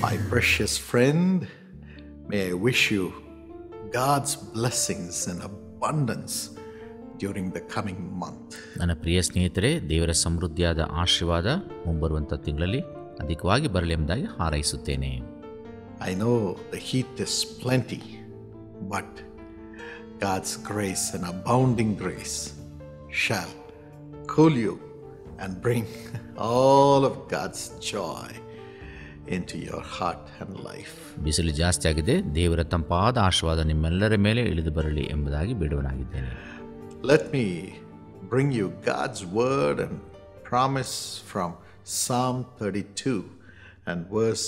My precious friend, may I wish you God's blessings in abundance during the coming month. ನನ್ನ ಪ್ರಿಯ ಸ್ನೇಹಿತರೆ, ದೇವರ ಸಮೃದ್ಧಿಯಾದ ಆಶೀರ್ವಾದ ಮುಂಬರುವಂಥ ತಿಂಗಳಲ್ಲಿ ಅಧಿಕವಾಗಿ ಬರಲಿ ಎಂಬುದಾಗಿ ಹಾರೈಸುತ್ತೇನೆ. I know the heat is plenty, but God's grace and abounding grace shall cool you and bring all of God's joy into your heart and life. ಬಿಸಿಲು ಜಾಸ್ತಿ ಆಗಿದೆ, ದೇವರ ತಂಪಾದ ಆಶೀರ್ವಾದ ನಿಮ್ಮೆಲ್ಲರ ಮೇಲೆ ಇಳಿದು ಬರಲಿ ಎಂಬುದಾಗಿ ಬೇಡುವನಾಗಿದ್ದೇನೆ. Let me bring you God's word and promise from Psalm 32 and verse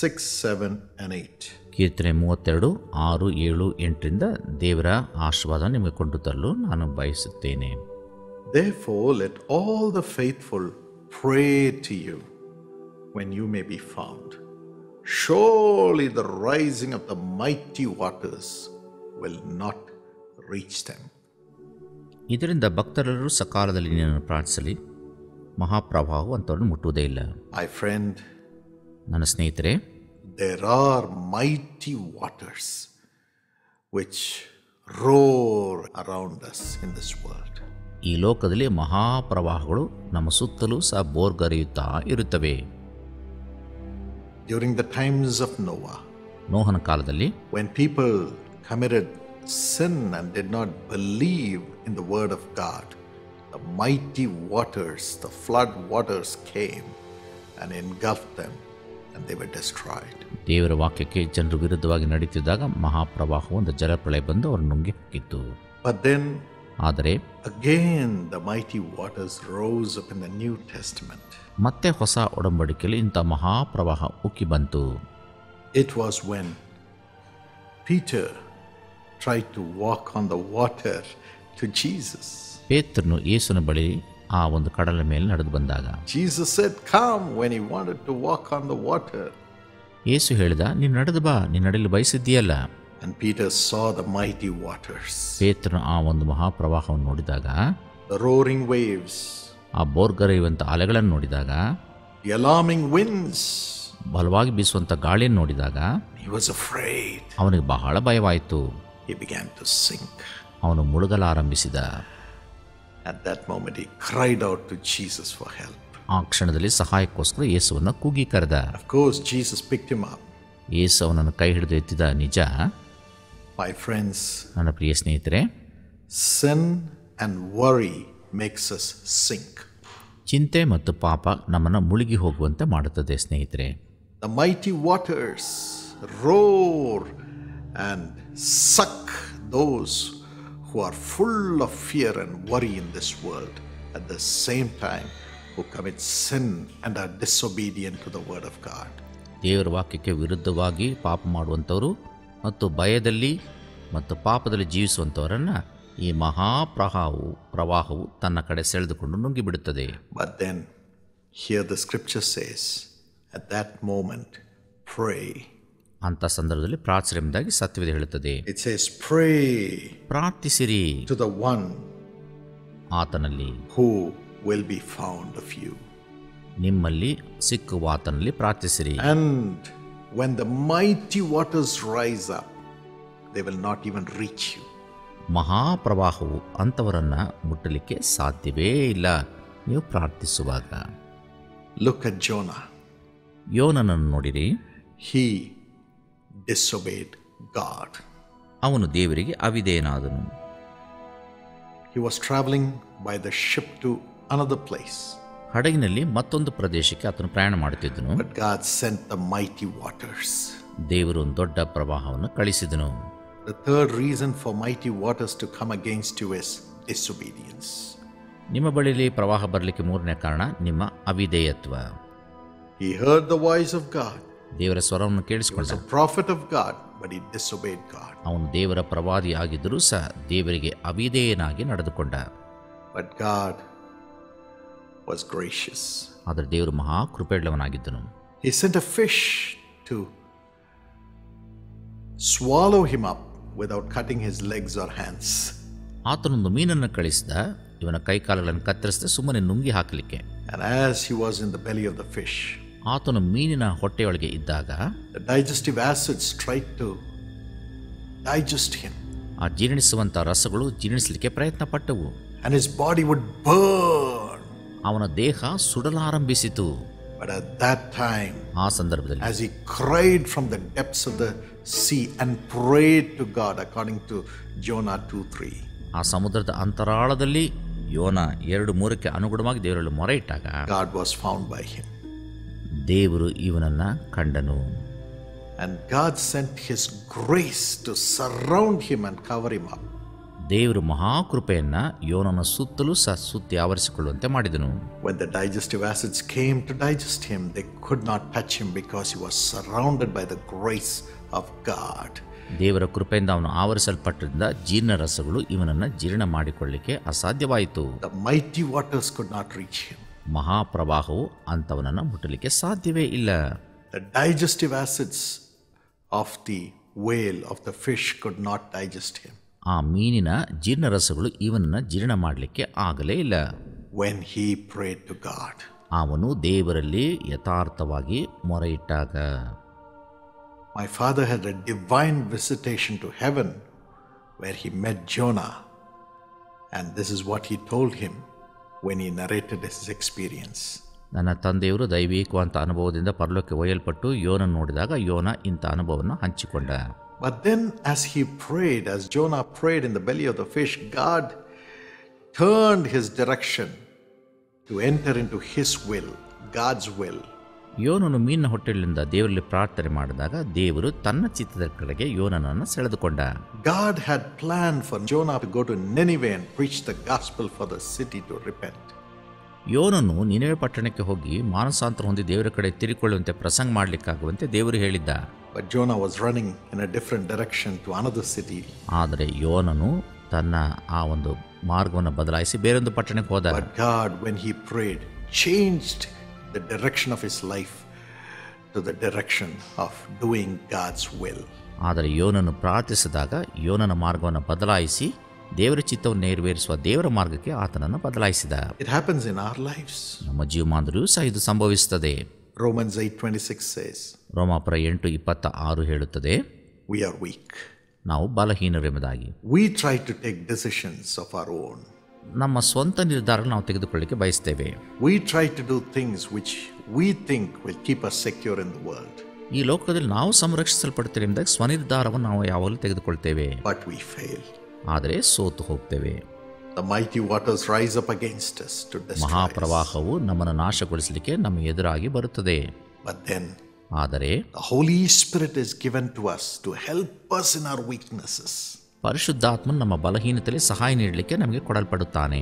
6, 7 and 8. ಕೀರ್ತನೆ 32, 6, 7, 8ರಿಂದ ದೇವರ ಆಶೀರ್ವಾದ ನಿಮಗೆ ಕೊಂಡು ತರಲು ನಾನು ಬಯಸುತ್ತೇನೆ. Therefore let all the faithful pray to you when you may be found. Surely the rising of the mighty waters will not reach them. ಇದರಿಂದ ಭಕ್ತರೆಲ್ಲರೂ ಸಕಾಲದಲ್ಲಿ ನಿನ್ನನ್ನು ಪ್ರಾರ್ಥಿಸಲಿ, ಮಹಾಪ್ರವಾಹವು ಅಂಥವ್ರನ್ನು ಮುಟ್ಟುವುದೇ ಇಲ್ಲ. My friend, ನನ್ನ ಸ್ನೇಹಿತರೆ, there are mighty waters which roar around us in this world. ಈ ಲೋಕದಲ್ಲಿ ಮಹಾಪ್ರವಾಹಗಳು ನಮ್ಮ ಸುತ್ತಲೂ ಸಹ ಬೋರ್ಗರೆಯುತ್ತಾ ಇರುತ್ತವೆ. During the times of Noah, ನೋಹನ ಕಾಲದಲ್ಲಿ when people committed sin and did not believe in the word of God, the mighty waters, the flood waters came and engulfed them and they were destroyed. ದೇವರ ವಾಕ್ಯಕ್ಕೆ ಜನರು ವಿರುದ್ಧವಾಗಿ ನಡೀತಿದ್ದಾಗ ಮಹಾಪ್ರವಾಹ ಒಂದು ಜಲಪ್ರಳಯ ಬಂದು ಅವರು ನುಂಗಿ ಹಾಕಿತ್ತು. But then ಆದರೆ again the mighty waters rose up in the New Testament. ಮತ್ತೆ ಹೊಸ ಒಡಂಬಡಿಕೆಯಲ್ಲಿ ಇಂಥ ಮಹಾಪ್ರವಾಹ ಉಕ್ಕಿ ಬಂತು. It was when Peter tried to walk on the water to Jesus. ಪೇತ್ರನು ಯೇಸುವಿನ ಬಳಿ ಆ ಒಂದು ಕಡಲ ಮೇಲೆ ನಡೆದು ಬಂದಾಗ Jesus said, "Come," when he wanted to walk on the water. ಯೇಸು ಹೇಳಿದ, ನೀನು ನಡೆದು ಬಾ, ನೀನು ನಡೆಯಲು ಬಯಸಿದ್ದೀಯಲ್ಲ. And Peter saw the mighty waters, ಪೇತ್ರನು ಆ ಒಂದು ಮಹಾಪ್ರವಾಹವನ್ನು ನೋಡಿದಾಗ, the roaring waves, ಆ ಬೋರ್ಗರೆಯುವಂಥ ಅಲೆಗಳನ್ನು ನೋಡಿದಾಗ, the alarming winds. ಬಲವಾಗಿ ಬೀಸುವಂಥ ಗಾಳಿಯನ್ನು ನೋಡಿದಾಗ He was afraid. ಅವನಿಗೆ ಬಹಳ ಭಯವಾಯಿತು. He began to sink. ಅವನು ಮುಳುಗಲಾರಂಭಿಸಿದ. At that moment he cried out to Jesus for help. ಆ ಕ್ಷಣದಲ್ಲಿ ಸಹಾಯಕ್ಕೋಸ್ಕರ ಯೇಸುವನ್ನು ಕೂಗಿ ಕರೆದ. Of course Jesus picked him up. ಯೇಸು ಅವನನ್ನು ಕೈ ಹಿಡಿದು ಎತ್ತಿದ ನಿಜ. My friends, ನನ್ನ ಪ್ರಿಯ ಸ್ನೇಹಿತರೆ, sin and worry makes us sink. ಚಿಂತೆ ಮತ್ತು ಪಾಪ ನಮ್ಮನ್ನು ಮುಳುಗಿ ಹೋಗುವಂತೆ ಮಾಡುತ್ತದೆ ಸ್ನೇಹಿತರೆ. The mighty waters roar and suck those who are full of fear and worry in this world, at the same time who commit sin and are disobedient to the word of God. ದೇವರ ವಾಕ್ಯಕ್ಕೆ ವಿರುದ್ಧವಾಗಿ ಪಾಪ ಮಾಡುವಂಥವರು ಮತ್ತು ಭಯದಲ್ಲಿ ಮತ್ತು ಪಾಪದಲ್ಲಿ ಜೀವಿಸುವಂಥವರನ್ನು ಈ ಪ್ರವಾಹವು ತನ್ನ ಕಡೆ ಸೆಳೆದುಕೊಂಡು ನುಂಗಿಬಿಡುತ್ತದೆ. But then here the scripture says, at that moment pray. ಅಂಥ ಸಂದರ್ಭದಲ್ಲಿ ಪ್ರಾರ್ಥನೆ ಎಂಬುದಾಗಿ ಸತ್ಯವೇದ ಹೇಳುತ್ತದೆ. It says pray, ಪ್ರಾರ್ಥಿಸಿರಿ to the one ಆತನಲ್ಲಿ who will be found of you. ನಿಮ್ಮಲ್ಲಿ ಸಿಕ್ಕುವ ಆತನಲ್ಲಿ ಪ್ರಾರ್ಥಿಸಿರಿ. And when the mighty waters rise up, they will not even reach you. ಮಹಾಪ್ರವಾಹವು ಅಂಥವರನ್ನು ಮುಟ್ಟಲಿಕ್ಕೆ ಸಾಧ್ಯವೇ ಇಲ್ಲ ನೀವು ಪ್ರಾರ್ಥಿಸುವಾಗ. Look at Jonah. ಯೋನನನ್ನು ನೋಡಿರಿ. He disobeyed God. ಅವನು ದೇವರಿಗೆ ಅವಿಧೇಯನಾದನು. He was traveling by the ship to another place. ಹಡಗಿನಲ್ಲಿ ಮತ್ತೊಂದು ಪ್ರದೇಶಕ್ಕೆ ಆತನು ಪ್ರಯಾಣ ಮಾಡುತ್ತಿದ್ದನು. But God sent the mighty waters. ದೇವರು ಒಂದು ದೊಡ್ಡ ಪ್ರವಾಹವನ್ನು ಕಳಿಸಿದನು. The third reason for mighty waters to come against you is disobedience. ನಿಮ್ಮ ಬಳಿಯಲ್ಲಿ ಪ್ರವಾಹ ಬರಲಿಕ್ಕೆ ಮೂರನೇ ಕಾರಣ ನಿಮ್ಮ ಅವಿಧೇಯತ್ವ. He heard the voice of God. ದೇವರ ಸ್ವರವನ್ನು He was ಕೇಳಿಸಿಕೊಂಡ. a prophet of God, but he disobeyed God. ಅವನು ದೇವರ ಪ್ರವಾದಿ ಆಗಿದ್ದರೂ ಸಹ ದೇವರಿಗೆ ಅವಿಧೇಯನಾಗಿ ನಡೆದುಕೊಂಡ. But God was gracious. ಆದರೆ ದೇವರು ಮಹಾ ಕೃಪೆಯುಳ್ಳವನಾಗಿದ್ದನು. He sent a fish to swallow him up without cutting his legs or hands. ಆತನೊಂದು ಮೀನನ್ನು ಕಳಿಸಿದ, ಇವನ ಕೈಕಾಲುಗಳನ್ನು ಕತ್ತರಿಸದೆ ಸುಮ್ಮನೆ ನುಂಗಿ ಹಾಕಲಿಕ್ಕೆ. And as he was in the belly of the fish, ಆತನು ಮೀನಿನ ಹೊಟ್ಟೆಯೊಳಗೆ ಇದ್ದಾಗ the digestive acids tried to digest him. ಆ ಜೀರ್ಣಿಸುವಂಥ ರಸಗಳು ಜೀರ್ಣಿಸಲಿಕ್ಕೆ ಪ್ರಯತ್ನ ಪಟ್ಟವು. And his body would burn. ಅವನ ದೇಹ ಸುಡಲಾರಂಭಿಸಿತು. But at that time, ಆ ಸಂದರ್ಭದಲ್ಲಿ as he cried from the depths of the sea and prayed to God according to Jonah 2:3, ಆ ಸಮುದ್ರದ ಅಂತರಾಳದಲ್ಲಿ ಯೋನ 2:3 ಅನುಗುಣವಾಗಿ ದೇವರಲ್ಲಿ ಮೊರೆ ಇಟ್ಟಾಗ God was found by him. ದೇವರು ಇವನನ್ನು ಕಂಡನು. And God sent his grace to surround him and cover him up. ದೇವರು ಮಹಾಕೃಪೆಯನ್ನು ಯೋನನ ಸುತ್ತಲೂ ಸುತ್ತಿ ಆವರಿಸಿಕೊಳ್ಳುವಂತೆ ಮಾಡಿದನು. When the digestive acids came to digest him, they could not touch him because he was surrounded by the grace of God. ದೇವರ ಕೃಪೆಯಿಂದ ಅವನು ಆವರಿಸಲ್ಪಟ್ಟಿದ್ದ ಜೀರ್ಣರಸಗಳು ಇವನನ್ನು ಜೀರ್ಣ ಮಾಡಿಕೊಳ್ಳಲಿಕ್ಕೆ ಅಸಾಧ್ಯವಾಯಿತು. The mighty waters could not reach him. ಮಹಾಪ್ರವಾಹವು ಅಂಥವನನ್ನು ಮುಟ್ಟಲಿಕ್ಕೆ ಸಾಧ್ಯವೇ ಇಲ್ಲ. The digestive acids of the whale, of the fish, could not digest him. ಆ ಮೀನಿನ ಜೀರ್ಣರಸಗಳು ಇವನನ್ನು ಜೀರ್ಣ ಮಾಡಲಿಕ್ಕೆ ಆಗಲೇ ಇಲ್ಲ. When he prayed to God, ಅವನು ದೇವರಲ್ಲಿ ಯಥಾರ್ಥವಾಗಿ ಮೊರೆ ಇಟ್ಟಾಗ. My father had a divine visitation to heaven where he met Jonah, and this is what he told him when he narrated his experience. ನನ್ನ ತಂದೆಯವರು ದೈವಿಕವಂತ ಅನುಭವದಿಂದ ಪರಲೋಕಕ್ಕೆ ಒಯ್ಯಲ್ಪಟ್ಟು ಯೋನ ನೋಡಿದಾಗ ಯೋನ ಇಂಥ ಅನುಭವವನ್ನು ಹಂಚಿಕೊಂಡ. But then as he prayed, as Jonah prayed in the belly of the fish, God turned his direction to enter into his will, God's will. ಯೋನನು ಮೀನಿನ ಹೊಟ್ಟೆಯಿಂದ ದೇವರಲ್ಲಿ ಪ್ರಾರ್ಥನೆ ಮಾಡಿದಾಗ ದೇವರು ತನ್ನ ಚಿತ್ತದ ಕಡೆಗೆ ಯೋನನನ್ನು ಸೆಳೆದುಕೊಂಡ. God had planned for Jonah to go to Nineveh and preach the gospel for the city to repent. ಯೋನನು Nineveh ಪಟ್ಟಣಕ್ಕೆ ಹೋಗಿ ಮಾನಸಾಂತರ ಹೊಂದಿ ದೇವರ ಕಡೆ ತಿರುಗಿಕೊಳ್ಳುವಂತೆ ಪ್ರಸಂಗ ಮಾಡಲಿಕ್ಕಾಗುವಂತೆ ದೇವರು ಹೇಳಿದ್ದ. But Jonah was running in a different direction to another city. ಆದರೆ ಯೋನನು ತನ್ನ ಆ ಒಂದು ಮಾರ್ಗವನ್ನು ಬದಲಾಯಿಸಿ ಬೇರೊಂದು ಪಟ್ಟಣಕ್ಕೆ ಹೋದ. But God, when he prayed, changed the direction of his life to the direction of doing God's will. ಆದರೆ ಯೋನನು ಪ್ರಾರ್ಥಿಸಿದಾಗ ಯೋನನ ಮಾರ್ಗವನ್ನು ಬದಲಾಯಿಸಿ ದೇವರ ಚಿತ್ತವನ್ನು ನೆರವೇರಿಸುವ ದೇವರ ಮಾರ್ಗಕ್ಕೆ ಆತನನ್ನು ಬದಲಾಯಿಸಿದ. It happens in our lives. ನಮ್ಮ ಜೀವಮಾನದಲ್ಲಿಯೂ ಸಹ ಇದು ಸಂಭವಿಸುತ್ತದೆ. Romans 8:26 says, ರೋಮಾಪುರ 8:26 ಹೇಳುತ್ತದೆ, we are weak. ನಾವು ಬಲಹೀನರೆಂಬುದಾಗಿ. We try to take decisions of our own. ನಮ್ಮ ಸ್ವಂತ ನಿರ್ಧಾರ ನಾವು ತೆಗೆದುಕೊಳ್ಳಲಿಕ್ಕೆ ಬಯಸ್ತೇವೆ. We try to do things which we think will keep us secure in the world. ಈ ಲೋಕದಲ್ಲಿ ನಾವು ಸಂರಕ್ಷಿಸಲ್ಪಡ್ತೇವೆ ಎಂದಾಗ ಸ್ವನಿರ್ಧಾರವನ್ನು ನಾವು ಯಾವಾಗಲೂ ತೆಗೆದುಕೊಳ್ತೇವೆ. But we fail. ಆದರೆ ಸೋತು ಹೋಗ್ತೇವೆ. The mighty waters rise up against us to destroy us. ಮಹಾಪ್ರವಾಹವು ನಮ್ಮನ್ನು ನಾಶಗೊಳಿಸಲಿಕ್ಕೆ ನಮ್ಮ ಎದುರಾಗಿ ಬರುತ್ತದೆ. But then ಆದರೆ the Holy Spirit is given to us to help us in our weaknesses. ಪರಿಶುದ್ಧಾತ್ಮನು ನಮ್ಮ ಬಲಹೀನತೆಯಲ್ಲಿ ಸಹಾಯ ನೀಡಲಿಕ್ಕೆ ನಮಗೆ ಕೊಡಲ್ಪಡುತ್ತಾನೆ.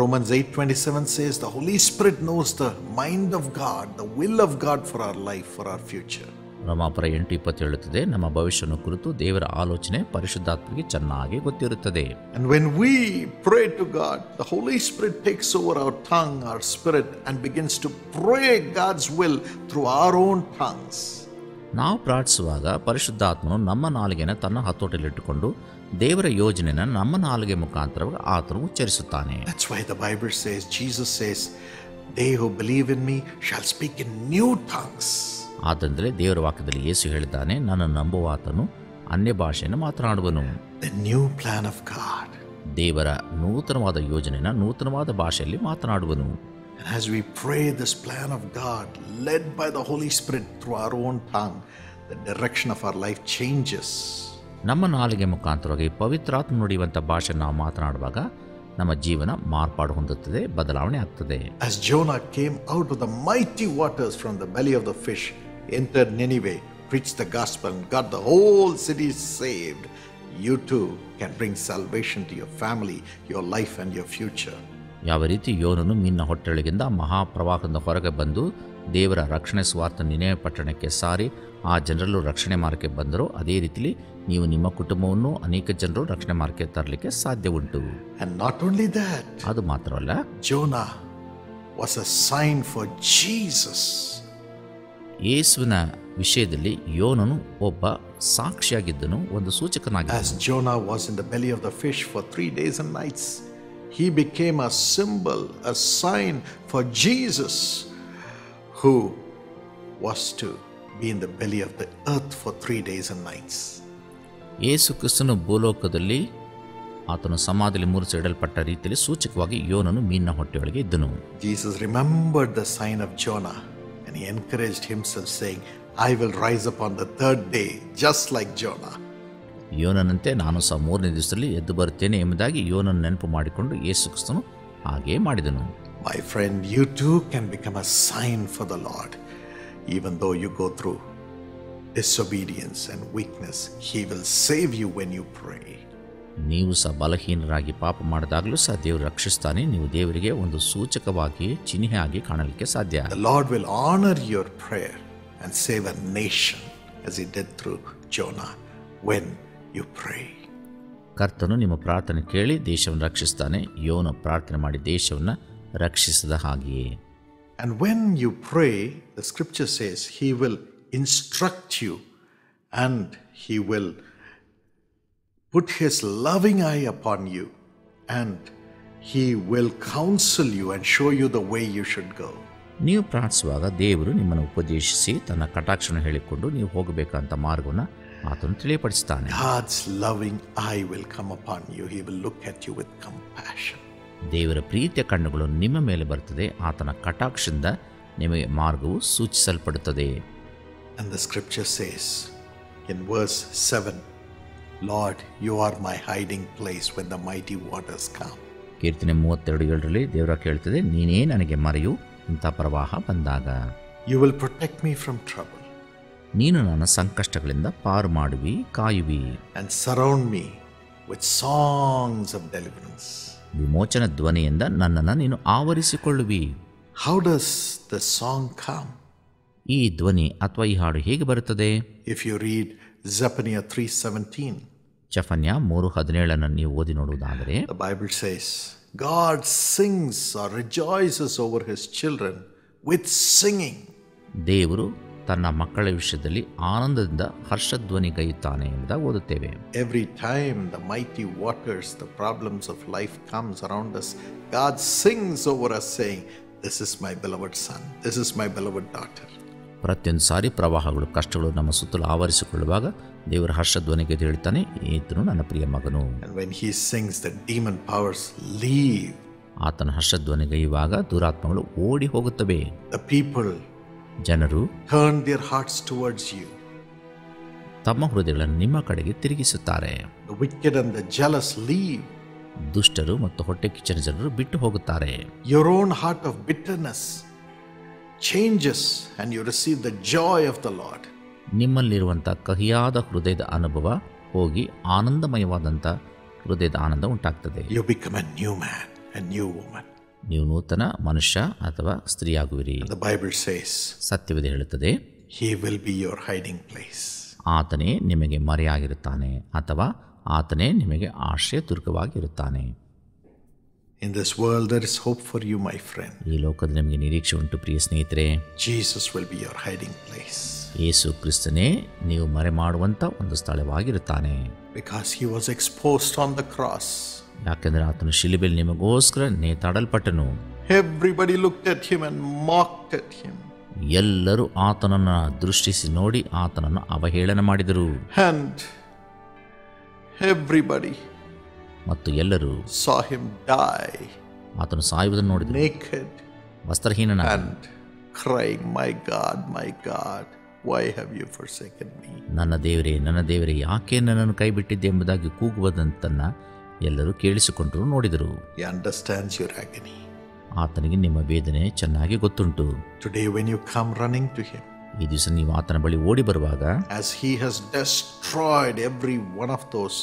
Romans 8:27 says the Holy Spirit knows the mind of God, the will of God for our life, for our future. ರೋಮಾಪುರ 8:20 ಹೇಳುತ್ತದೆ, ನಮ್ಮ ಭವಿಷ್ಯವನ್ನು ಕುರಿತು ದೇವರ ಆಲೋಚನೆ ಪರಿಶುದ್ಧಾತ್ಮನಿಗೆ ಚೆನ್ನಾಗಿ ಗೊತ್ತಿರುತ್ತದೆ. And when we pray to God, the Holy Spirit takes over our tongue, our spirit, and begins to pray God's will through our own tongues. ನಾವು ಪ್ರಾರ್ಥಿಸುವಾಗ ಪರಿಶುದ್ಧಾತ್ಮನು ನಮ್ಮ ನಾಲಿಗೆಯನ್ನು ತನ್ನ ಹತೋಟಿಯಲ್ಲಿಟ್ಟುಕೊಂಡು ದೇವರ ಯೋಜನೆಯನ್ನು ನಮ್ಮ ನಾಲಿಗೆ ಮುಖಾಂತರವಾಗಿ ಆತನು ಉಚ್ಚರಿಸುತ್ತಾನೆ. That's why the Bible says, Jesus says, they who believe in me shall speak in new tongues. ಆದ್ದರಿಂದಲೇ ದೇವರ ವಾಕ್ಯದಲ್ಲಿ ಯೇಸು ಹೇಳಿದ್ದಾನೆ, ನನ್ನ ನಂಬುವ ಆತನು ಅನ್ಯ ಭಾಷೆಯನ್ನು ಮಾತನಾಡುವನು. The new plan of God. ದೇವರ ನೂತನವಾದ ಯೋಜನೆಯನ್ನು ನೂತನವಾದ ಭಾಷೆಯಲ್ಲಿ ಮಾತನಾಡುವನು. And as we pray this plan of God, led by the Holy Spirit through our own tongue, the direction of our life changes. ನಮ್ಮ ನಾಲಿಗೆ ಮುಖಾಂತರವಾಗಿ ಪವಿತ್ರಾತ್ಮ ನುಡಿಯುವಂಥ ಭಾಷೆ ನಾವು ಮಾತನಾಡುವಾಗ ನಮ್ಮ ಜೀವನ ಮಾರ್ಪಾಡು ಹೊಂದುತ್ತದೆ, ಬದಲಾವಣೆ ಆಗ್ತದೆ. As Jonah came out of the mighty waters from the belly of the fish, entered Nineveh, preached the gospel, and got the whole city saved, you too can bring salvation to your family, your life, and your future. ಯಾವ ರೀತಿ ಯೋನನು ಮೀನಿನ ಹೊಟ್ಟೆಯೊಳಗಿಂದ ಮಹಾಪ್ರವಾಹದಿಂದ ಹೊರಗೆ ಬಂದು ದೇವರ ರಕ್ಷಣೆ ಸ್ವಾರ್ಥ Nineveh ಪಟ್ಟಣಕ್ಕೆ ಸಾರಿ ಆ ಜನರಲ್ಲೂ ರಕ್ಷಣೆ ಮಾರ್ಗಕ್ಕೆ ಬಂದರೋ, ಅದೇ ರೀತಿಲಿ ನೀವು ನಿಮ್ಮ ಕುಟುಂಬವನ್ನು ಅನೇಕ ಜನರು ರಕ್ಷಣೆ ಮಾರ್ಗಕ್ಕೆ ತರಲಿಕ್ಕೆ ಸಾಧ್ಯ ಉಂಟು. And not only that, ಅದು ಮಾತ್ರವಲ್ಲ, Jonah was a sign for Jesus. ಯೇಸುವಿನ ವಿಷಯದಲ್ಲಿ ಯೋನನು ಒಬ್ಬ ಸಾಕ್ಷಿಯಾಗಿದ್ದನು, ಒಂದು ಸೂಚಕನಾಗಿದ್ದನು. As Jonah was in the belly of the fish for 3 days and nights, he became a symbol, a sign for Jesus, who was to be in the belly of the earth for 3 days and nights. ಯೇಸು ಕ್ರಿಸ್ತನು ಭೂಲೋಕದಲ್ಲಿ ಆತನು ಸಮಾಧಿಯಲ್ಲಿ 3 ದಿವಸ ಇಡಲ್ಪಟ್ಟ ರೀತಿಯಲ್ಲಿ ಸೂಚಕವಾಗಿ ಯೋನನು ಮೀನಿನ ಹೊಟ್ಟೆಯೊಳಗೆ ಇದ್ದನು. Jesus remembered the sign of Jonah and he encouraged himself saying, I will rise up on the 3rd day just like Jonah. ಯೋನನಂತೆ ನಾನು ಸಹ 3ನೇ ದಿವಸದಲ್ಲಿ ಎದ್ದು ಬರುತ್ತೇನೆ ಎಂಬುದಾಗಿ ಯೋನನ್ನು ನೆನಪು ಮಾಡಿಕೊಂಡು ಯೇಸು ಕ್ರಿಸ್ತನು ಹಾಗೇ ಮಾಡಿದನು. My friend, you too can become a sign for the Lord. Even though you go through disobedience and weakness, he will save you when you pray. ನೀವು ಸಹ ಬಲಹೀನರಾಗಿ ಪಾಪ ಮಾಡಿದಾಗಲೂ ಸಹ ದೇವರು ರಕ್ಷಿಸ್ತಾನೆ. ನೀವು ದೇವರಿಗೆ ಒಂದು ಸೂಚಕವಾಗಿ ಚಿಹ್ನೆಯಾಗಿ ಕಾಣಲಿಕ್ಕೆ ಸಾಧ್ಯ. The Lord will honor your prayer and save a nation as he did through Jonah when you pray. ಕರ್ತನು ನಿಮ್ಮ ಪ್ರಾರ್ಥನೆ ಕೇಳಿ ದೇಶವನ್ನು ರಕ್ಷಿಸ್ತಾನೆ. ಯೋನ ಪ್ರಾರ್ಥನೆ ಮಾಡಿ ದೇಶವನ್ನು ರಕ್ಷಿಸಿದ ಹಾಗೆಯೇ. And when you pray, the scripture says he will instruct you and he will put his loving eye upon you and he will counsel you and show you the way you should go. ನೀವು ಪ್ರಾರ್ಥಿಸುವಾಗ ದೇವರು ನಿಮ್ಮನ್ನು ಉಪದೇಶಿಸಿ ತನ್ನ ಕಟಾಕ್ಷವನ್ನು ಹೇಳಿಕೊಂಡು ನೀವು ಹೋಗಬೇಕಂತ ಮಾರ್ಗವನ್ನು ಆತನು ತಿಳಿಯಪಡಿಸ್ತಾನೆ. God's loving eye will come upon you. He will look at you with compassion. ದೇವರ ಪ್ರೀತಿಯ ಕಣ್ಣುಗಳು ನಿಮ್ಮ ಮೇಲೆ ಬರ್ತದೆ. ಆತನ ಕಟಾಕ್ಷದಿಂದ ನಿಮಗೆ ಮಾರ್ಗವು ಸೂಚಿಸಲ್ಪಡುತ್ತದೆ. And the scripture says in verse 7, Lord, you are my hiding place when the mighty waters come. ಕೀರ್ತನೆ 32:7 ದೇವರ ಕೇಳ್ತದೆ, ನೀನೇ ನನಗೆ ಮರೆಯು ಇಂಥ ಪ್ರವಾಹ ಬಂದಾಗ. You will protect me from trouble. ನೀನು ನನ್ನ ಸಂಕಷ್ಟಗಳಿಂದ ಪಾರು ಮಾಡುವಿ, ಕಾಯುವಿ. And surround me with songs of deliverance. ವಿಮೋಚನ ಧ್ವನಿಯಿಂದ ನನ್ನನ್ನು ನೀನು ಆವರಿಸಿಕೊಳ್ಳುವಿ. How does the song come? ಈ ಧ್ವನಿ ಅಥವಾ ಈ ಹಾಡು ಹೇಗೆ ಬರುತ್ತದೆ? If you read Zephaniah 3:17, ಜೆಫನ್ಯ 3:17 ನೀವು ಓದಿ ನೋಡುವುದಾದರೆ, the Bible says, God sings or rejoices over his children with singing. ದೇವರು ತನ್ನ ಮಕ್ಕಳ ವಿಷಯದಲ್ಲಿ ಆನಂದದಿಂದ ಹರ್ಷಧ್ವನಿಗೈಯುತ್ತಾನೆ ಎಂಬುದಾಗಿ ಓದುತ್ತೇವೆ. Every time the mighty waters, the problems of life comes around us, God sings over us saying, this is my beloved son, this is my beloved daughter. ಪ್ರತಿಯೊಂದು ಸಾರಿ ಪ್ರವಾಹಗಳು ಕಷ್ಟಗಳು ನಮ್ಮ ಸುತ್ತಲೂ ಆವರಿಸಿಕೊಳ್ಳುವಾಗ ದೇವರ ಹರ್ಷಧ್ವನಿಗೆ ಹೇಳ್ತಾನೆ, ಈತನು ನನ್ನ ಪ್ರಿಯ ಮಗನು. And when he sings, the demon powers leave. ಆತನ ಹರ್ಷಧ್ವನಿಗೈಯುವಾಗ ದುರಾತ್ಮಗಳು ಓಡಿ ಹೋಗುತ್ತವೆ. The people, ಜನರು turn their hearts towards you. ತಮ್ಮ ಹೃದಯಗಳನ್ನು ನಿಮ್ಮ ಕಡೆಗೆ ತಿರುಗಿಸುತ್ತಾರೆ. The wicked and the jealous leave. ದುಷ್ಟರು ಮತ್ತು ಹೊಟ್ಟೆ ಕಿಚ್ಚನ ಜನರು ಬಿಟ್ಟು ಹೋಗುತ್ತಾರೆ. Your own heart of bitterness changes and you receive the joy of the Lord. ನಿಮ್ಮಲ್ಲಿರುವಂಥ ಕಹಿಯಾದ ಹೃದಯದ ಅನುಭವ ಹೋಗಿ ಆನಂದಮಯವಾದಂಥ ಹೃದಯದ ಆನಂದ ಉಂಟಾಗ್ತದೆ. You become a new man, a new woman. ನೀವು ನೂತನ ಮನುಷ್ಯ ಅಥವಾ ಸ್ತ್ರೀಯಾಗುವಿರಿ. The Bible says, ಸತ್ಯವೇದ ಹೇಳುತ್ತದೆ, he will be your hiding place. ಆತನೇ ನಿಮಗೆ ಮರೆಯಾಗಿರುತ್ತಾನೆ ಅಥವಾ ಆತನೇ ನಿಮಗೆ ಆಶ್ರಯ ದುರ್ಗವಾಗಿರುತ್ತಾನೆ. In this world there is hope for you, my friend. ಈ ಲೋಕದಲ್ಲಿ ನಿಮಗೆ ನಿರೀಕ್ಷೆ ಉಂಟು ಪ್ರಿಯ ಸ್ನೇಹಿತರೆ. Jesus will be your hiding place. ಯೇಸು ಕ್ರಿಸ್ತನೇ ನೀವು ಮರೆ ಮಾಡುವಂಥ ಒಂದು ಸ್ಥಳವಾಗಿರುತ್ತಾನೆ. Because he was exposed on the cross. ಯಾಕೆಂದರೆ ಆತನು ಶಿಲುಬೆಯಲ್ಲಿ ನಿಮಗೋಸ್ಕರ ನೇತಾಡಲ್ಪಟ್ಟನು. Everybody looked at him and mocked at him. ಎಲ್ಲರೂ ಆತನನ್ನು ದೃಷ್ಟಿಸಿ ನೋಡಿ ಆತನನ್ನು ಅವಹೇಳನ ಮಾಡಿದರು. And everybody ಮತ್ತು ಎಲ್ಲರೂ saw him die, ಆತನು ಸಾಯುವುದನ್ನು ನೋಡಿದರು, naked ವಸ್ತ್ರಹೀನನಾಗಿ and crying, my God, why have you forsaken me? ನನ್ನ ದೇವರೇ ಯಾಕೆ ನನ್ನನ್ನು ಕೈಬಿಟ್ಟಿದ್ದೆ ಎಂಬುದಾಗಿ ಕೂಗುವುದಂತನ್ನು ಎಲ್ಲರೂ ಕೇಳಿಸಿಕೊಂಡರು, ನೋಡಿದರು. He understands your agony. ಆತನಿಗೆ ನಿಮ್ಮ ವೇದನೆ ಚೆನ್ನಾಗಿ ಗೊತ್ತುಂಟು. Today when you come running to him, ಈ ದಿವಸ ನೀವು ಆತನ ಬಳಿ ಓಡಿ ಬರುವಾಗ, as he has destroyed every one of those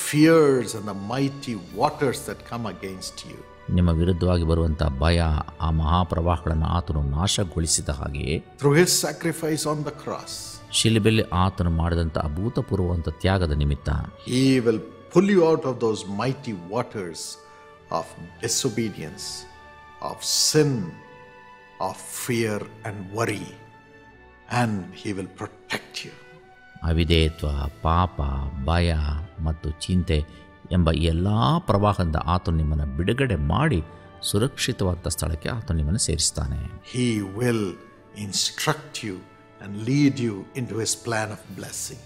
fears and the mighty waters that come against you, ನಿಮ್ಮ ವಿರುದ್ಧವಾಗಿ ಬರುವಂಥ ಭಯ, ಆ ಮಹಾಪ್ರವಾಹಗಳನ್ನು ಆತನು ನಾಶಗೊಳಿಸಿದ ಹಾಗೆಯೇ through his sacrifice on the cross, ಶಿಲುಬೆಯಲ್ಲಿ ಆತನು ಮಾಡಿದಂಥ ಅಭೂತಪೂರ್ವವಂತ ತ್ಯಾಗದ ನಿಮಿತ್ತ he will pull you out of those mighty waters of disobedience, of sin, of fear and worry, and he will protect you. ಅವಿಧೇಯತ್ವ, ಪಾಪ, ಭಯ ಮತ್ತು ಚಿಂತೆ ಎಂಬ ಎಲ್ಲ ಪ್ರವಾಹದಿಂದ ಆತನು ನಿಮ್ಮನ್ನು ಬಿಡುಗಡೆ ಮಾಡಿ ಸುರಕ್ಷಿತವಾದ ಸ್ಥಳಕ್ಕೆ ಆತನು ನಿಮ್ಮನ್ನು ಸೇರಿಸ್ತಾನೆ. He will instruct you and lead you into His plan of blessing.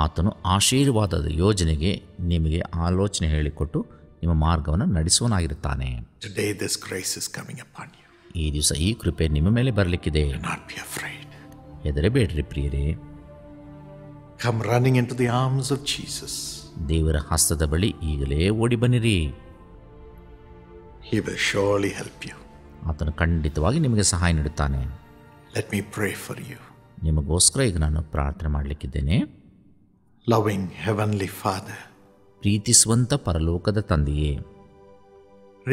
ಆತನು ಆಶೀರ್ವಾದದ ಯೋಜನೆಗೆ ನಿಮಗೆ ಆಲೋಚನೆ ಹೇಳಿಕೊಟ್ಟು ನಿಮ್ಮ ಮಾರ್ಗವನ್ನು ನಡೆಸುವನಾಗಿರುತ್ತಾನೆ. Today this grace is coming upon you. ಈ ದಿವಸ ಈ ಕೃಪೆ ನಿಮ್ಮ ಮೇಲೆ ಬರಲಿಕ್ಕಿದೆ. Do not be afraid. ಹೆದರಬೇಡ್ರಿ ಪ್ರಿಯರೇ. Come running into the arms of Jesus. ದೇವರ ಹಸ್ತದ ಬಳಿ ಈಗಲೇ ಓಡಿ ಬನ್ನಿರಿ. He will surely help you. ಆತನು ಖಂಡಿತವಾಗಿ ನಿಮಗೆ ಸಹಾಯ ನೀಡುತ್ತಾನೆ. Let me pray for you. ನಿಮಗೋಸ್ಕರ ಈಗ ನಾನು ಪ್ರಾರ್ಥನೆ ಮಾಡಲಿಕ್ಕಿದ್ದೇನೆ. Loving Heavenly Father, ಪ್ರೀತಿಸುವಂಥ ಪರಲೋಕದ ತಂದೆಯೇ,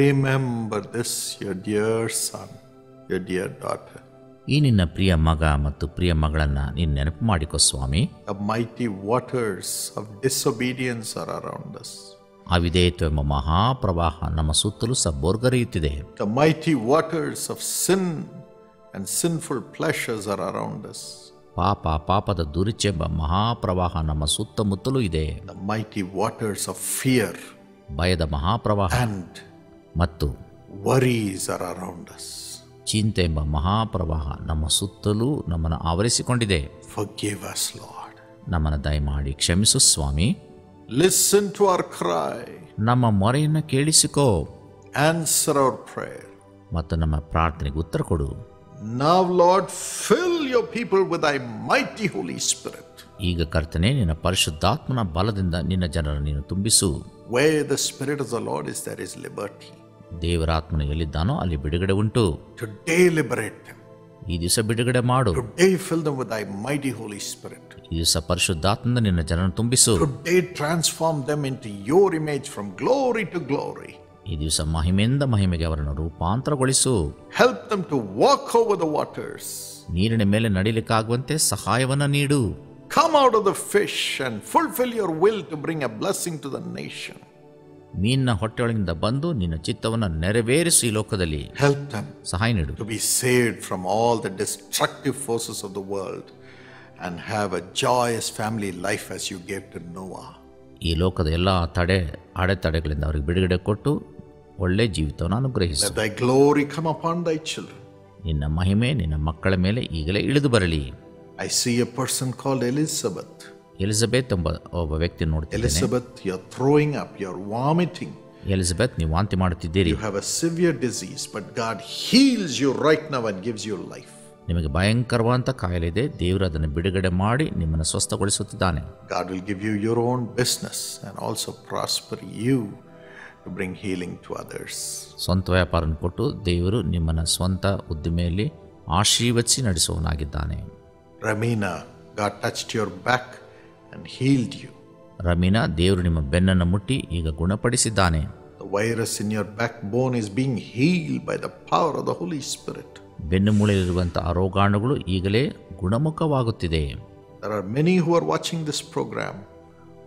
remember this, your dear son, your dear daughter. ಈ ನಿನ್ನ ಪ್ರಿಯ ಮಗ ಮತ್ತು ಪ್ರಿಯ ಮಗಳನ್ನು ನೀನು ನೆನಪು ಮಾಡಿಕೊ ಸ್ವಾಮಿ. The mighty waters of disobedience are around us. ಅವಿಧೇಯತ್ವ ಎಂಬ ಮಹಾಪ್ರವಾಹ ನಮ್ಮ ಸುತ್ತಲೂ ಸಬೋರ್ಗರೆಯುತ್ತಿದೆ. The mighty waters of sin and sinful pleasures are around us. ಪಾಪದ ದುರಿಚೆಂಬ ಮಹಾಪ್ರವಾಹ ನಮ್ಮ ಸುತ್ತಮುತ್ತಲೂ ಇದೆ. The mighty waters of fear ಭಯದ ಮಹಾಪ್ರವಾಹ and ಮತ್ತು worries are around us. ಚಿಂತೆ ಎಂಬ ಮಹಾಪ್ರವಾಹ ನಮ್ಮ ಸುತ್ತಲೂ ನಮ್ಮನ್ನು ಆವರಿಸಿಕೊಂಡಿದೆ. Forgive us, Lord. ನಮ್ಮನ್ನು ದಯಮಾಡಿ ಕ್ಷಮಿಸು ಸ್ವಾಮಿ. Listen to our cry. ನಮ್ಮ ಮೊರೆಯನ್ನು ಕೇಳಿಸಿಕೋ. Answer our prayer. ಮತ್ತು ನಮ್ಮ ಪ್ರಾರ್ಥನೆಗೆ ಉತ್ತರ ಕೊಡು. Now, Lord, fill your people with thy mighty Holy Spirit. ಈಗ ಕರ್ತನೆ, ನಿನ್ನ ಪರಿಶುದ್ಧಾತ್ಮನ ಬಲದಿಂದ ನಿನ್ನ ಜನರನ್ನು ನೀನು ತುಂಬಿಸು. Where the Spirit of the Lord is, there is liberty. ದೇವರಾತ್ಮನು ಎಲ್ಲಿದ್ದಾನೋ ಅಲ್ಲಿ ಬಿಡುಗಡೆ ಉಂಟು. Today liberate them. ಈ ದಿವಸ ಬಿಡುಗಡೆ ಮಾಡು. Today fill them with thy mighty Holy Spirit. ಈ ದಿವಸ ಪರಿಶುದ್ಧಾತ್ಮದಿಂದ ನಿನ್ನ ಜನರನ್ನು ತುಂಬಿಸು. Today transform them into your image from glory to glory. ಈ ದಿವಸ ಮಹಿಮೆಯಿಂದ ಮಹಿಮೆಗೆ ಅವರನ್ನು ರೂಪಾಂತರಗೊಳಿಸು. Help them to walk over the waters. ನೀರಿನ ಮೇಲೆ ನಡಿಲಿಕ್ಕಾಗುವಂತೆ ಸಹಾಯವನ್ನು ನೀಡು. Come out of the fish and fulfill your will to bring a blessing to the nation. ಮೀನಿನ ಹೊಟ್ಟೆಯೊಳಗಿಂದ ಬಂದು ನಿನ್ನ ಚಿತ್ತವನ್ನು ನೆರವೇರಿಸು ಈ ಲೋಕದಲ್ಲಿ. Help them ಸಹಾಯ ನೀಡು. to be saved from all the destructive forces of the world and have a joyous family life as you gave to Noah. ಈ ಲೋಕದ ಎಲ್ಲ ಅಡೆತಡೆಗಳಿಂದ ಅವರಿಗೆ ಬಿಡುಗಡೆ ಕೊಟ್ಟು ಒಳ್ಳೆ ಜೀವಿತವನ್ನು ಅನುಗ್ರಹಿಸು. Let thy glory come upon thy children. ನಿನ್ನ ಮಹಿಮೆ ನಿನ್ನ ಮಕ್ಕಳ ಮೇಲೆ ಈಗಲೇ ಇಳಿದು ಬರಲಿ. I see a person called Elizabeth. Elizabeth ಎಂಬ ಒಬ್ಬ ವ್ಯಕ್ತಿ ನೋಡ್ತಿದ್ದೇನೆ. Elizabeth, you're throwing up, you're vomiting. Elizabeth, ನೀವು ವಾಂತಿ ಮಾಡುತ್ತಿದ್ದೀರಿ. You have a severe disease, but God heals you right now and gives you life. ನಿಮಗೆ ಭಯಂಕರವಾದಂಥ ಕಾಯಿಲೆ ಇದೆ, ದೇವರು ಅದನ್ನು ಬಿಡುಗಡೆ ಮಾಡಿ ನಿಮ್ಮನ್ನು ಸ್ವಸ್ಥಗೊಳಿಸುತ್ತಿದ್ದಾನೆ. God will give you your own business and also prosper you to bring healing to others. ಸ್ವಂತ ವ್ಯಾಪಾರವನ್ನು ಕೊಟ್ಟು ದೇವರು ನಿಮ್ಮನ್ನು ಸ್ವಂತ ಉದ್ದಿಮೆಯಲ್ಲಿ ಆಶೀರ್ವದಿಸಿ ನಡೆಸುವವನಾಗಿದ್ದಾನೆ. Ramina, God touched your back and healed you. ರಮೀನಾ, ದೇವರು ನಿಮ್ಮ ಬೆನ್ನನ್ನು ಮುಟ್ಟಿ ಈಗ ಗುಣಪಡಿಸಿದ್ದಾನೆ. The virus in your backbone is being healed by the power of the Holy Spirit. ಬೆನ್ನು ಮೂಳೆಯಲ್ಲಿರುವಂಥ ಆ ರೋಗಾಣುಗಳು ಈಗಲೇ ಗುಣಮುಖವಾಗುತ್ತಿದೆ. There are many who are watching this program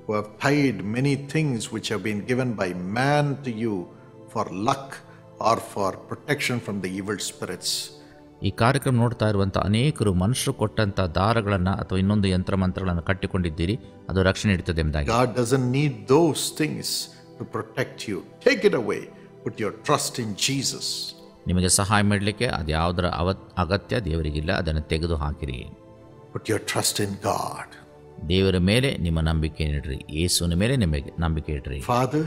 who have tied many things which have been given by man to you for luck or for protection from the evil spirits. ಈ ಕಾರ್ಯಕ್ರಮ ನೋಡ್ತಾ ಇರುವಂಥ ಅನೇಕರು ಮನುಷ್ಯರು ಕೊಟ್ಟಂಥ ದಾರಗಳನ್ನು ಅಥವಾ ಇನ್ನೊಂದು ಯಂತ್ರ ಮಂತ್ರಗಳನ್ನು ಕಟ್ಟಿಕೊಂಡಿದ್ದೀರಿ, ಅದು ರಕ್ಷಣೆ ಇಡ್ತದೆ ಎಂಬುದಾಗಿ. God doesn't need those things to protect you. Take it away. Put your trust in Jesus. ನಿಮಗೆ ಸಹಾಯ ಮಾಡಲಿಕ್ಕೆ ಅದು ಯಾವುದರ ಅಗತ್ಯ ದೇವರಿಗಿಲ್ಲ, ಅದನ್ನು ತೆಗೆದು ಹಾಕಿರಿ. Put your trust in God. ದೇವರ ಮೇಲೆ ನಿಮ್ಮ ನಂಬಿಕೆ ಇಡ್ರಿ, ಯೇಸುವಿನ ಮೇಲೆ ನಿಮಗೆ ನಂಬಿಕೆ ಇಡ್ರಿ. Father,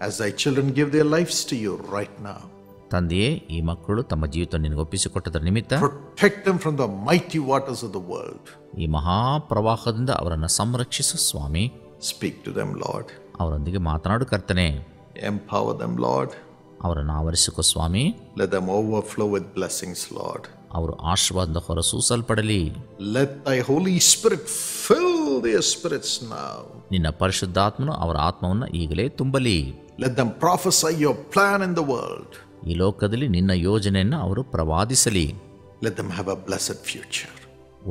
as thy children give their lives to you right now, ತಂದೆಯೇ, ಈ ಮಕ್ಕಳು ತಮ್ಮ ಜೀವಿತ ನಿನಗೆ ಒಪ್ಪಿಸಿಕೊಟ್ಟದರ ನಿಮಿತ್ತ protect them from the mighty waters of the world. ಈ ಮಹಾಪ್ರವಾಹದಿಂದ ಅವರನ್ನು ಸಂರಕ್ಷಿಸು ಸ್ವಾಮಿ. Speak to them, Lord. ಅವರೊಂದಿಗೆ ಮಾತನಾಡು ಕರ್ತನೆ. Empower them, Lord. ಅವರನ್ನು ಆವರಿಸಿಕೊ ಸ್ವಾಮಿ. Let them overflow with blessings, Lord. ಅವರು ಆಶೀರ್ವಾದದಿಂದ ಹೊರಸೂಸಲ್ಪಡಲಿ. Let thy Holy Spirit fill their spirits now. ನಿನ್ನ ಪರಿಶುದ್ಧಾತ್ಮನು ಅವರ ಆತ್ಮವನ್ನು ಈಗಲೇ ತುಂಬಲಿ. Let them prophesy your plan in the world. ಈ ಲೋಕದಲ್ಲಿ ನಿನ್ನ ಯೋಜನೆಯನ್ನು ಅವರು ಪ್ರವಾದಿಸಲಿ. Let them have a blessed future.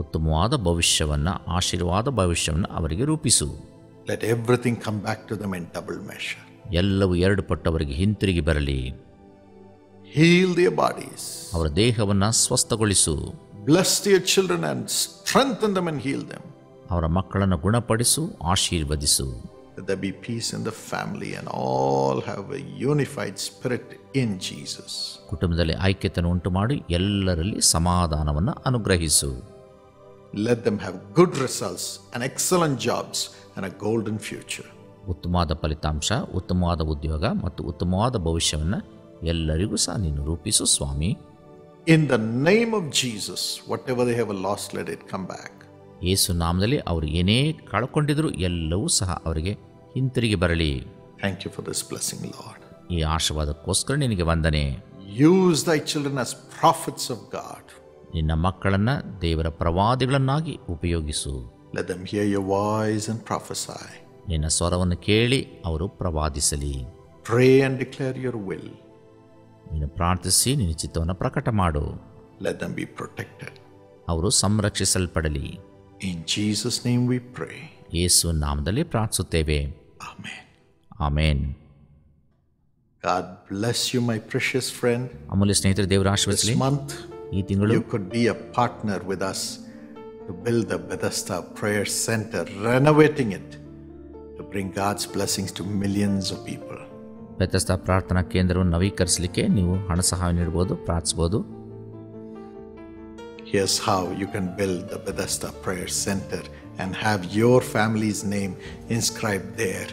ಉತ್ತಮವಾದ ಭವಿಷ್ಯವನ್ನು, ಆಶೀರ್ವಾದ ಭವಿಷ್ಯವನ್ನು ಅವರಿಗೆ ರೂಪಿಸು. Let everything come back to them in double measure. ಎಲ್ಲವೂ ಎರಡು ಪಟ್ಟು ಅವರಿಗೆ ಹಿಂತಿರುಗಿ ಬರಲಿ. Heal their bodies. ಅವರ ದೇಹವನ್ನು ಸ್ವಸ್ಥಗೊಳಿಸು. Bless their children and strengthen them and heal them. ಅವರ ಮಕ್ಕಳನ್ನು ಗುಣಪಡಿಸು, ಆಶೀರ್ವದಿಸು. Let Let there be peace in the family and all have a unified spirit in Jesus. ಕುಟುಂಬದಲ್ಲಿ ಐಕ್ಯತೆಯನ್ನು ಉಂಟು ಮಾಡಿ ಎಲ್ಲರಲ್ಲಿ ಸಮಾಧಾನವನ್ನು ಅನುಗ್ರಹಿಸು. Let them have good results and excellent jobs and a golden future. ಉತ್ತಮವಾದ ಫಲಿತಾಂಶ, ಉತ್ತಮವಾದ ಉದ್ಯೋಗ ಮತ್ತು ಉತ್ತಮವಾದ ಭವಿಷ್ಯವನ್ನು ಎಲ್ಲರಿಗೂ ಸಹ ನೀನು ರೂಪಿಸು ಸ್ವಾಮಿ. In the name of Jesus, whatever they have lost, let it come back. ಯೇಸು ನಾಮದಲ್ಲಿ ಅವರು ಏನೇ ಕಳ್ಕೊಂಡಿದ್ರು ಎಲ್ಲವೂ ಸಹ ಅವರಿಗೆ ಹಿಂತಿರುಗಿ ಬರಲಿ. Thank you for this blessing, Lord. ಈ ಆಶೀರ್ವಾದಕ್ಕೋಸ್ಕರ ನಿನಗೆ ವಂದನೆ. Use thy children as prophets of God. ನಿನ್ನ ಮಕ್ಕಳನ್ನು ದೇವರ ಪ್ರವಾದಿಗಳನ್ನಾಗಿ ಉಪಯೋಗಿಸು. Let them hear your voice and prophesy. ನಿನ್ನ ಸ್ವರವನ್ನು ಕೇಳಿ ಅವರು ಪ್ರವಾದಿಸಲಿ. Pray and declare your will. ನೀನು ಪ್ರಾರ್ಥಿಸಿ ನಿನ್ನ ಚಿತ್ತವನ್ನು ಪ್ರಕಟ ಮಾಡು. Let them be protected. ಅವರು ಸಂರಕ್ಷಿಸಲ್ಪಡಲಿ. In Jesus' name we pray. ಯೇಸು ನಾಮದಲ್ಲಿ ಪ್ರಾರ್ಥಿಸುತ್ತೇವೆ. Amen. Amen. God bless you, my precious friend. ಅಮೂಲ್ಯ ಸ್ನೇಹಿತರೆ, ದೇವರ This ಆಶೀರ್ವದಿಸಲಿ. month, ಈ ತಿಂಗಳು you could be a partner with us to build the Bethesda Prayer Center, renovating it to bring God's blessings to millions of people. Bethesda ಪ್ರಾರ್ಥನಾ ಕೇಂದ್ರವನ್ನು ನವೀಕರಿಸಲಿಕ್ಕೆ ನೀವು ಹಣ ಸಹಾಯ ನೀಡಬಹುದು, ಪ್ರಾರ್ಥಿಸಬಹುದು. Here's how you can build the Bethesda Prayer Center and have your family's name inscribed there.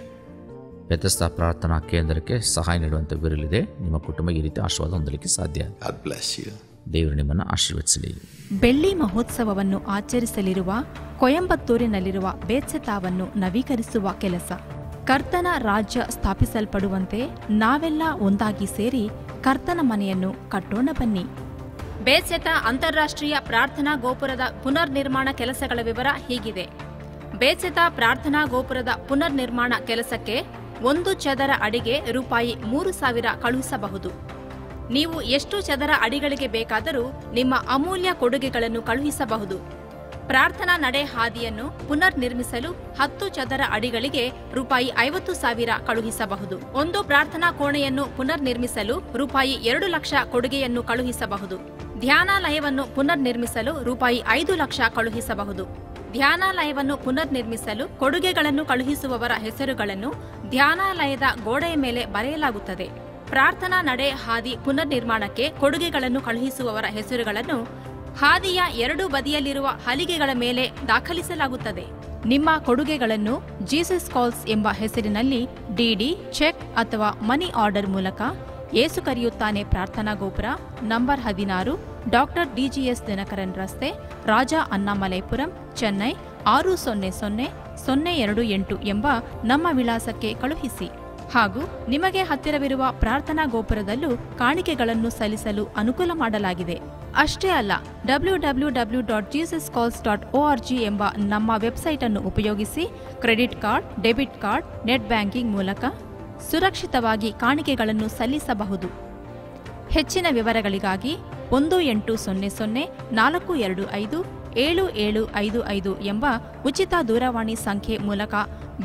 Bethesda ಪ್ರಾರ್ಥನಾ ಕೇಂದ್ರಕ್ಕೆ ಸಹಾಯ ನೀಡುವಂಥ ವಿರಲಿದೆ. ನಿಮ್ಮ ಕುಟುಂಬ ಈ ರೀತಿ ಆಶೀರ್ವಾದ ಹೊಂದಲಿಕ್ಕೆ ಸಾಧ್ಯ. God bless you. ದೇವರು ನಿಮ್ಮನ್ನು ಆಶೀರ್ವದಿಸಲಿ. ಬೆಳ್ಳಿ ಮಹೋತ್ಸವವನ್ನು ಆಚರಿಸಲಿರುವ ಕೊಯಂಬತ್ತೂರಿನಲ್ಲಿರುವ ಬೇತ್ಸೆತಾವನ್ನು ನವೀಕರಿಸುವ ಕೆಲಸ. ಕರ್ತನ ರಾಜ್ಯ ಸ್ಥಾಪಿಸಲ್ಪಡುವಂತೆ ನಾವೆಲ್ಲ ಒಂದಾಗಿ ಸೇರಿ ಕರ್ತನ ಮನೆಯನ್ನು ಕಟ್ಟೋಣ ಬನ್ನಿ. ಬೇತ್ಸೆತಾ ಅಂತಾರಾಷ್ಟ್ರೀಯ ಪ್ರಾರ್ಥನಾ ಗೋಪುರದ ಪುನರ್ ನಿರ್ಮಾಣ ಕೆಲಸಗಳ ವಿವರ ಹೀಗಿದೆ. ಬೇತ್ಸೆತಾ ಪ್ರಾರ್ಥನಾ ಗೋಪುರದ ಪುನರ್ ನಿರ್ಮಾಣ ಕೆಲಸಕ್ಕೆ 1 ಚದರ ಅಡಿಗೆ ರೂಪಾಯಿ 3,000 ಕಳುಹಿಸಬಹುದು. ನೀವು ಎಷ್ಟು ಚದರ ಅಡಿಗಳಿಗೆ ಬೇಕಾದರೂ ನಿಮ್ಮ ಅಮೂಲ್ಯ ಕೊಡುಗೆಗಳನ್ನು ಕಳುಹಿಸಬಹುದು. ಪ್ರಾರ್ಥನಾ ನಡೆ ಹಾದಿಯನ್ನು ಪುನರ್ ನಿರ್ಮಿಸಲು 10 ಚದರ ಅಡಿಗಳಿಗೆ ರೂಪಾಯಿ 50,000 ಕಳುಹಿಸಬಹುದು. ಒಂದು ಪ್ರಾರ್ಥನಾ ಕೋಣೆಯನ್ನು ಪುನರ್ ನಿರ್ಮಿಸಲು ರೂಪಾಯಿ 2 ಲಕ್ಷ ಕೊಡುಗೆಯನ್ನು ಕಳುಹಿಸಬಹುದು. ಧ್ಯಾನಾಲಯವನ್ನು ಪುನರ್ ನಿರ್ಮಿಸಲು ರೂಪಾಯಿ 5 ಲಕ್ಷ ಕಳುಹಿಸಬಹುದು. ಧ್ಯಾನಾಲಯವನ್ನು ಪುನರ್ ನಿರ್ಮಿಸಲು ಕೊಡುಗೆಗಳನ್ನು ಕಳುಹಿಸುವವರ ಹೆಸರುಗಳನ್ನು ಧ್ಯಾನಾಲಯದ ಗೋಡೆಯ ಮೇಲೆ ಬರೆಯಲಾಗುತ್ತದೆ. ಪ್ರಾರ್ಥನಾ ನಡೆ ಹಾದಿ ಪುನರ್ ನಿರ್ಮಾಣಕ್ಕೆ ಕೊಡುಗೆಗಳನ್ನು ಕಳುಹಿಸುವವರ ಹೆಸರುಗಳನ್ನು ಹಾದಿಯ 2 ಬದಿಯಲ್ಲಿರುವ ಹಲಿಗೆಗಳ ಮೇಲೆ ದಾಖಲಿಸಲಾಗುತ್ತದೆ. ನಿಮ್ಮ ಕೊಡುಗೆಗಳನ್ನು ಜೀಸಸ್ ಕಾಲ್ಸ್ ಎಂಬ ಹೆಸರಿನಲ್ಲಿ ಡಿಡಿ, ಚೆಕ್ ಅಥವಾ ಮನಿ ಆರ್ಡರ್ ಮೂಲಕ ಯೇಸು ಕರೆಯುತ್ತಾನೆ ಪ್ರಾರ್ಥನಾ ಗೋಪುರ, ನಂಬರ್ 16, ಡಾಕ್ಟರ್ ಡಿಜಿಎಸ್ ದಿನಕರನ್ ರಸ್ತೆ, ರಾಜಾ ಅಣ್ಣಾಮಲೈಪುರಂ, ಚೆನ್ನೈ 600028 ಎಂಬ ನಮ್ಮ ವಿಳಾಸಕ್ಕೆ ಕಳುಹಿಸಿ. ಹಾಗೂ ನಿಮಗೆ ಹತ್ತಿರವಿರುವ ಪ್ರಾರ್ಥನಾ ಗೋಪುರದಲ್ಲೂ ಕಾಣಿಕೆಗಳನ್ನು ಸಲ್ಲಿಸಲು ಅನುಕೂಲ ಮಾಡಲಾಗಿದೆ. ಅಷ್ಟೇ ಅಲ್ಲ, www.jesuscalls.org ಎಂಬ ನಮ್ಮ ವೆಬ್ಸೈಟ್ ಅನ್ನು ಉಪಯೋಗಿಸಿ credit card, debit card, net banking ಮೂಲಕ ಸುರಕ್ಷಿತವಾಗಿ ಕಾಣಿಕೆಗಳನ್ನು ಸಲ್ಲಿಸಬಹುದು. ಹೆಚ್ಚಿನ ವಿವರಗಳಿಗಾಗಿ 1800-425-7755 ಎಂಬ ಉಚಿತ ದೂರವಾಣಿ ಸಂಖ್ಯೆ ಮೂಲಕ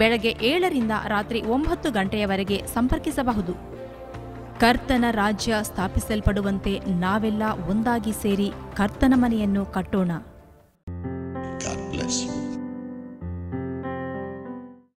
ಬೆಳಗ್ಗೆ 7 ರಿಂದ ರಾತ್ರಿ 9 ಗಂಟೆಯವರೆಗೆ ಸಂಪರ್ಕಿಸಬಹುದು. ಕರ್ತನ ರಾಜ್ಯ ಸ್ಥಾಪಿಸಲ್ಪಡುವಂತೆ ನಾವೆಲ್ಲ ಒಂದಾಗಿ ಸೇರಿ ಕರ್ತನ ಮನೆಯನ್ನು ಕಟ್ಟೋಣ.